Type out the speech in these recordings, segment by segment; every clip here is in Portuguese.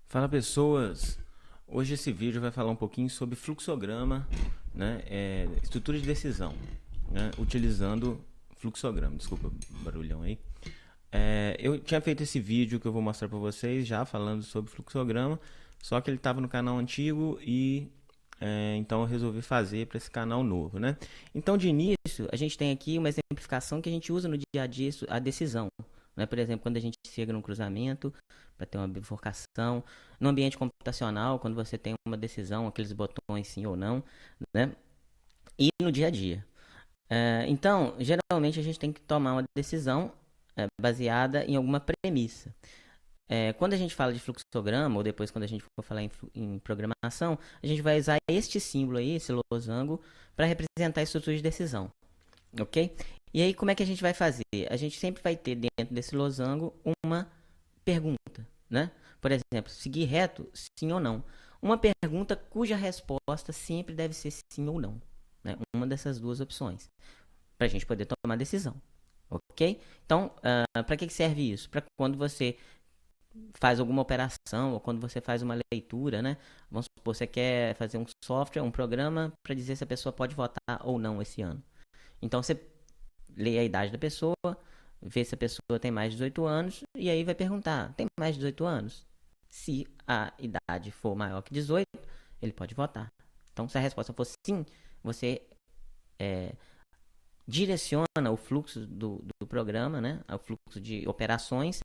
Fala pessoas! Hoje esse vídeo vai falar um pouquinho sobre fluxograma, né? Estrutura de decisão, né? Utilizando fluxograma. Desculpa o barulhão aí. Eu tinha feito esse vídeo que eu vou mostrar para vocês já falando sobre fluxograma, só que ele estava no canal antigo e então eu resolvi fazer para esse canal novo, né? Então de início a gente tem aqui uma exemplificação que a gente usa no dia a dia, a decisão, né? Por exemplo, quando a gente chega num cruzamento para ter uma bifurcação, no ambiente computacional, quando você tem uma decisão, aqueles botões sim ou não, né? E no dia a dia. Então, geralmente a gente tem que tomar uma decisão baseada em alguma premissa. Quando a gente fala de fluxograma, ou depois quando a gente for falar em programação, a gente vai usar este símbolo aí, esse losango, para representar a estrutura de decisão, ok? E aí, como é que a gente vai fazer? A gente sempre vai ter dentro desse losango uma pergunta, né? Por exemplo, seguir reto, sim ou não. Uma pergunta cuja resposta sempre deve ser sim ou não, né? Uma dessas duas opções, para a gente poder tomar decisão, ok? Então, para que serve isso? Para quando você faz alguma operação ou quando você faz uma leitura, né? Vamos supor, você quer fazer um software, um programa para dizer se a pessoa pode votar ou não esse ano. Então você lê a idade da pessoa, vê se a pessoa tem mais de 18 anos e aí vai perguntar: tem mais de 18 anos? Se a idade for maior que 18, ele pode votar. Então, se a resposta for sim, você direciona o fluxo do programa, né? O fluxo de operações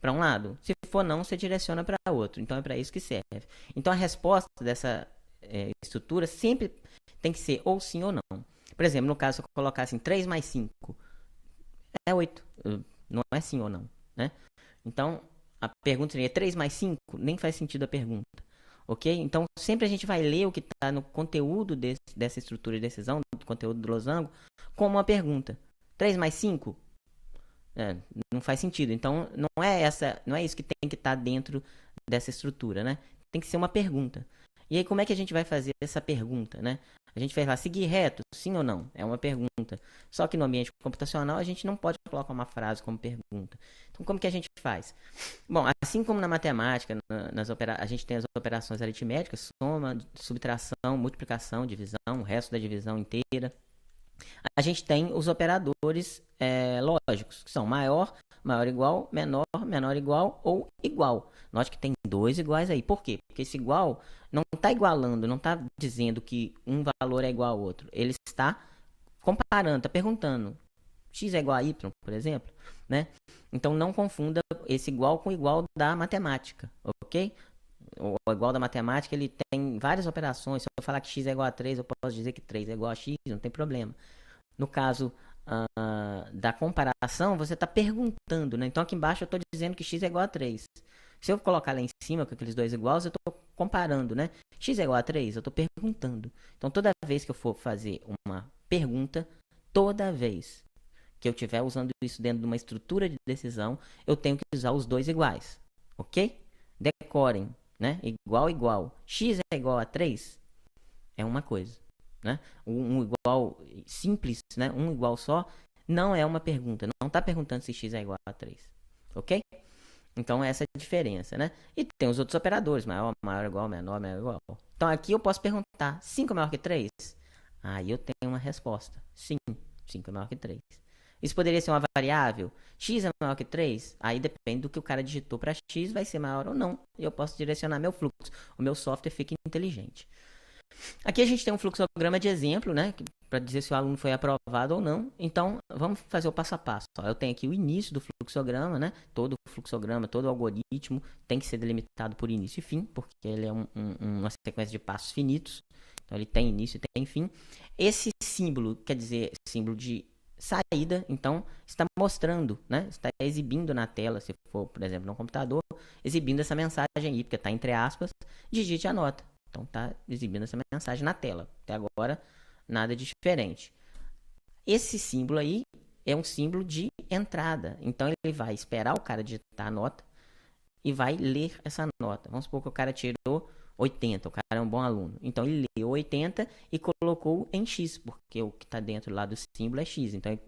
para um lado. Se for não, você direciona para outro. Então é para isso que serve. Então a resposta dessa estrutura sempre tem que ser ou sim ou não. Por exemplo, no caso, se eu colocar assim, 3 mais 5 é 8. Não é sim ou não, né? Então a pergunta seria 3 mais 5? Nem faz sentido a pergunta. Ok? Então sempre a gente vai ler o que está no conteúdo dessa estrutura de decisão, do conteúdo do losango, como uma pergunta. 3 mais 5? Não faz sentido. Então, não é isso que tem que estar dentro dessa estrutura, né? Tem que ser uma pergunta. E aí, como é que a gente vai fazer essa pergunta, né? A gente vai lá, seguir reto, sim ou não? É uma pergunta. Só que no ambiente computacional, a gente não pode colocar uma frase como pergunta. Então, como que a gente faz? Bom, assim como na matemática, a gente tem as operações aritméticas, soma, subtração, multiplicação, divisão, o resto da divisão inteira. A gente tem os operadores lógicos, que são maior, maior igual, menor, menor igual ou igual. Note que tem dois iguais aí. Por quê? Porque esse igual não está igualando, não está dizendo que um valor é igual ao outro. Ele está comparando, está perguntando. X é igual a Y, por exemplo, né? Então não confunda esse igual com o igual da matemática, ok? O igual da matemática, ele tem várias operações. Se eu falar que x é igual a 3, eu posso dizer que 3 é igual a x, não tem problema. No caso da comparação, você está perguntando, né? Então aqui embaixo eu estou dizendo que x é igual a 3. Se eu colocar lá em cima com aqueles dois iguais, eu estou comparando, né? X é igual a 3, eu estou perguntando. Então toda vez que eu for fazer uma pergunta, toda vez que eu estiver usando isso dentro de uma estrutura de decisão, eu tenho que usar os dois iguais, ok? Decorem, né? Igual, igual. X é igual a 3 é uma coisa, né? Um igual simples, né? Um igual só, não é uma pergunta. Não está perguntando se x é igual a 3, ok? Então essa é a diferença, né? E tem os outros operadores, maior, maior igual, menor, menor igual. Então aqui eu posso perguntar, 5 é maior que 3? Aí eu tenho uma resposta. Sim, 5 é maior que 3. Isso poderia ser uma variável? X é maior que 3? Aí depende do que o cara digitou para x, vai ser maior ou não. E eu posso direcionar meu fluxo. O meu software fica inteligente. Aqui a gente tem um fluxograma de exemplo, né? Para dizer se o aluno foi aprovado ou não. Então, vamos fazer o passo a passo. Eu tenho aqui o início do fluxograma, né? Todo fluxograma, todo algoritmo tem que ser delimitado por início e fim, porque ele é uma sequência de passos finitos. Então, ele tem início e tem fim. Esse símbolo quer dizer símbolo de saída, então está mostrando, né? Está exibindo na tela, se for, por exemplo, no computador, exibindo essa mensagem aí, porque está entre aspas, digite a nota. Então está exibindo essa mensagem na tela. Até agora, nada de diferente. Esse símbolo aí é um símbolo de entrada. Então ele vai esperar o cara digitar a nota e vai ler essa nota. Vamos supor que o cara tirou 80, o cara é um bom aluno. Então ele leu 80 e colocou em x, porque o que está dentro lá do símbolo é x. Então ele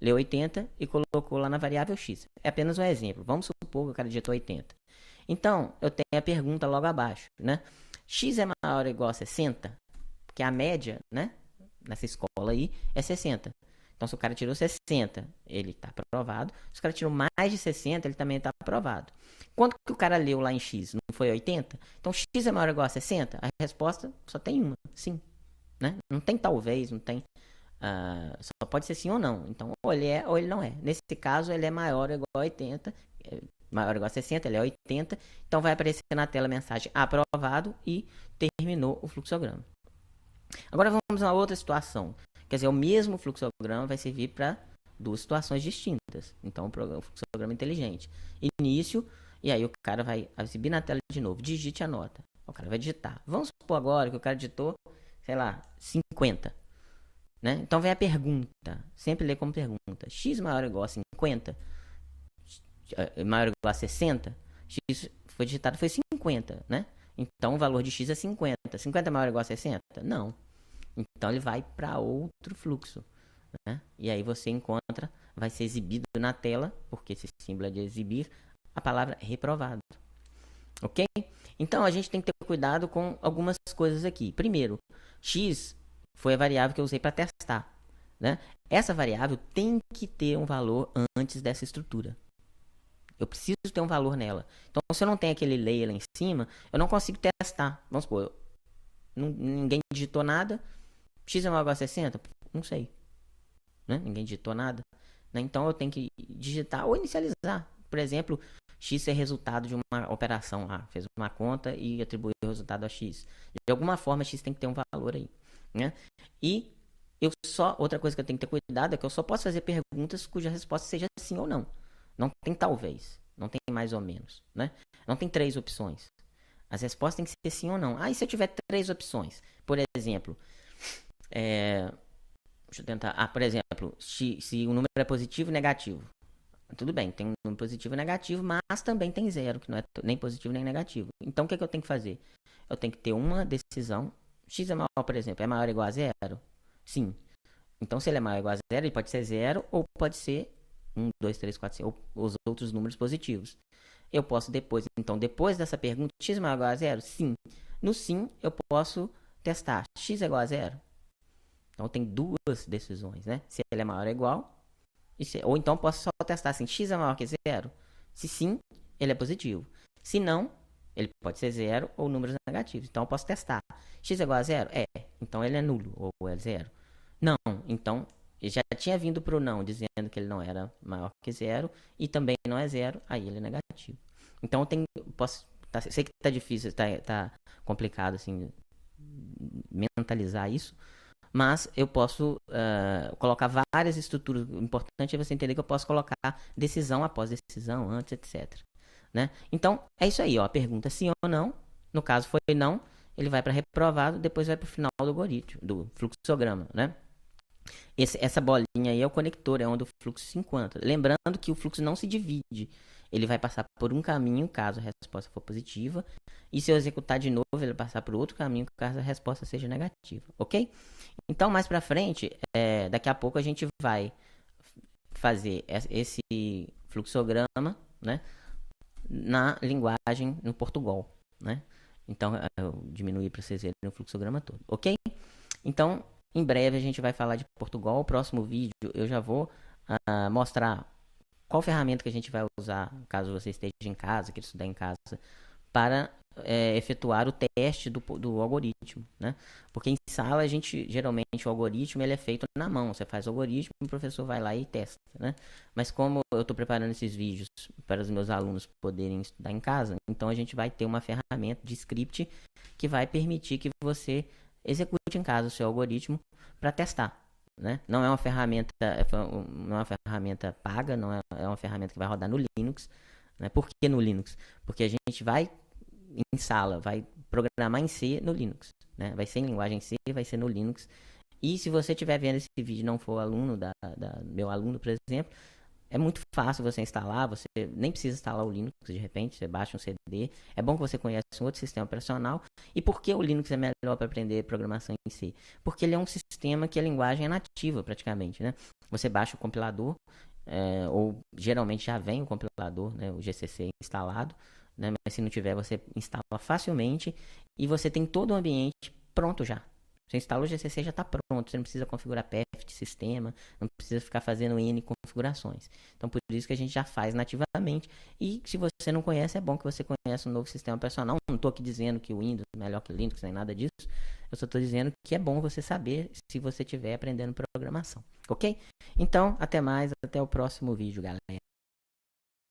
leu 80 e colocou lá na variável x. É apenas um exemplo. Vamos supor que o cara digitou 80. Então, eu tenho a pergunta logo abaixo, né? X é maior ou igual a 60? Porque a média, né, nessa escola aí é 60. Então, se o cara tirou 60, ele está aprovado. Se o cara tirou mais de 60, ele também está aprovado. Quanto que o cara leu lá em X? Não foi 80? Então, X é maior ou igual a 60? A resposta só tem uma, sim. Né? Não tem talvez, não tem... só pode ser sim ou não. Então, ou ele é ou ele não é. Nesse caso, ele é maior ou igual a 80. Maior ou igual a 60, ele é 80. Então, vai aparecer na tela a mensagem aprovado e terminou o fluxograma. Agora, vamos a uma outra situação. Quer dizer, o mesmo fluxograma vai servir para duas situações distintas. Então, o fluxograma inteligente. Início, e aí o cara vai exibir na tela de novo. Digite a nota. O cara vai digitar. Vamos supor agora que o cara digitou, sei lá, 50. Né? Então vem a pergunta. Sempre lê como pergunta. X maior ou igual a 50? Maior ou igual a 60? X foi digitado, foi 50, né? Então o valor de X é 50. 50 é maior ou igual a 60? Não. Então ele vai para outro fluxo. Né? E aí você encontra, vai ser exibido na tela, porque esse símbolo é de exibir, a palavra reprovado. Ok? Então a gente tem que ter cuidado com algumas coisas aqui. Primeiro, X foi a variável que eu usei para testar. Né? Essa variável tem que ter um valor antes dessa estrutura. Eu preciso ter um valor nela. Então, se eu não tenho aquele layer lá em cima, eu não consigo testar. Vamos supor, ninguém digitou nada. X é maior ou igual a 60? Não sei. Né? Ninguém digitou nada. Né? Então, eu tenho que digitar ou inicializar. Por exemplo, X é resultado de uma operação lá. Fez uma conta e atribuiu o resultado a X. De alguma forma, X tem que ter um valor aí. Né? E outra coisa que eu tenho que ter cuidado é que eu só posso fazer perguntas cuja resposta seja sim ou não. Não tem talvez, não tem mais ou menos, né? Não tem 3 opções. As respostas têm que ser sim ou não. E se eu tiver 3 opções? Por exemplo, deixa eu tentar. Por exemplo, se o número é positivo e negativo. Tudo bem, tem um número positivo e negativo, mas também tem zero, que não é nem positivo nem negativo. Então, o que eu tenho que fazer? Eu tenho que ter uma decisão. X é maior, por exemplo, é maior ou igual a zero? Sim. Então, se ele é maior ou igual a zero, ele pode ser zero ou pode ser 1, 2, 3, 4, 5, ou os outros números positivos. Eu posso depois dessa pergunta, X é maior ou igual a zero? Sim. No sim, eu posso testar. X é igual a zero? Então, tem duas decisões, né? Se ele é maior ou igual, ou então posso só testar assim, X é maior que zero? Se sim, ele é positivo. Se não, ele pode ser zero ou números negativos. Então, eu posso testar. X é igual a zero? Então ele é nulo ou é zero. Não, então ele já tinha vindo para o não, dizendo que ele não era maior que zero e também não é zero, aí ele é negativo. Então sei que tá difícil, tá complicado assim mentalizar isso, mas eu posso colocar várias estruturas. O importante é você entender que eu posso colocar decisão após decisão, antes, etc. Né? Então é isso aí, ó, a pergunta sim ou não. No caso foi não, ele vai para reprovado, depois vai para o final do algoritmo, do fluxograma, né? Essa bolinha aí é o conector, é onde o fluxo se encontra. Lembrando que o fluxo não se divide. Ele vai passar por um caminho, caso a resposta for positiva. E se eu executar de novo, ele vai passar por outro caminho, caso a resposta seja negativa. Ok? Então, mais pra frente, daqui a pouco a gente vai fazer esse fluxograma, né? Na linguagem, no Portugal, né? Então, eu diminuí para vocês verem o fluxograma todo. Ok? Então, em breve a gente vai falar de Portugal. O próximo vídeo eu já vou mostrar qual ferramenta que a gente vai usar, caso você esteja em casa, queira estudar em casa, para efetuar o teste do algoritmo, né? Porque em sala, geralmente o algoritmo ele é feito na mão. Você faz o algoritmo e o professor vai lá e testa, né? Mas como eu estou preparando esses vídeos para os meus alunos poderem estudar em casa, então a gente vai ter uma ferramenta de script que vai permitir que você execute em casa o seu algoritmo para testar, né? Não é uma ferramenta paga, não é uma ferramenta que vai rodar no Linux, né? Por que no Linux? Porque a gente vai em sala, vai programar em C no Linux, né? Vai ser em linguagem C, vai ser no Linux. E se você estiver vendo esse vídeo e não for aluno meu aluno, por exemplo, é muito fácil você instalar, você nem precisa instalar o Linux de repente, você baixa um CD. É bom que você conheça um outro sistema operacional. E por que o Linux é melhor para aprender programação em C? Porque ele é um sistema que a linguagem é nativa praticamente, né? Você baixa o compilador, ou geralmente já vem o compilador, né, o GCC instalado, né? Mas se não tiver, você instala facilmente e você tem todo o ambiente pronto já. Você instala o GCC, já está pronto. Você não precisa configurar path de sistema, não precisa ficar fazendo N configurações. Então, por isso que a gente já faz nativamente. E se você não conhece, é bom que você conheça um novo sistema operacional. Não estou aqui dizendo que o Windows é melhor que o Linux, nem nada disso. Eu só estou dizendo que é bom você saber se você estiver aprendendo programação. Ok? Então, até mais. Até o próximo vídeo, galera.